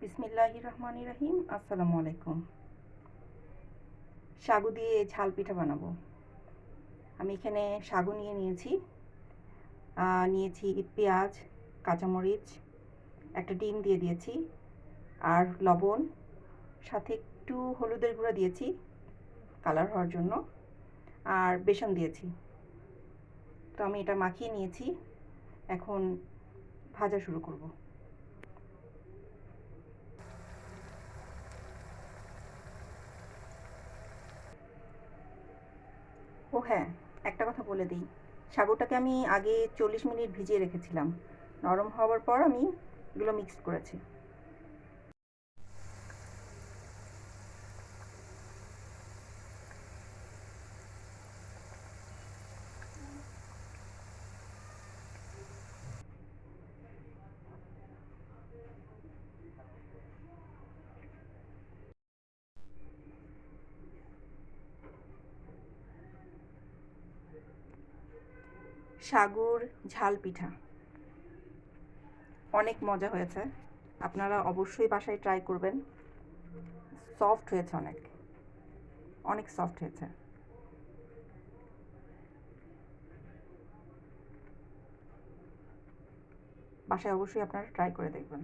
বিসমিল্লাহির রহমানির রহিম। আসসালামু আলাইকুম। সাগু দিয়ে ঝাল পিঠা বানাবো। আমি এখানে সাগু নিয়েছি, নিয়েছি পেঁয়াজ, কাঁচামরিচ, একটা ডিম দিয়ে দিয়েছি, আর লবণ, সাথে একটু হলুদের গুঁড়া দিয়েছি কালার হওয়ার জন্য, আর বেসন দিয়েছি। তো আমি এটা মাখিয়ে নিয়েছি, এখন ভাজা শুরু করব। ও হ্যাঁ, একটা কথা বলে দিই, সাগুটাকে আমি আগে 40 মিনিট ভিজিয়ে রেখেছিলাম। নরম হওয়ার পর আমি এগুলো মিক্সড করেছি। সাগুর ঝাল পিঠা অনেক মজা হয়েছে, আপনারা অবশ্যই বাসায় ট্রাই করবেন। সফট হয়েছে, অনেক অনেক সফট হয়েছে। বাসায় অবশ্যই আপনারা ট্রাই করে দেখবেন।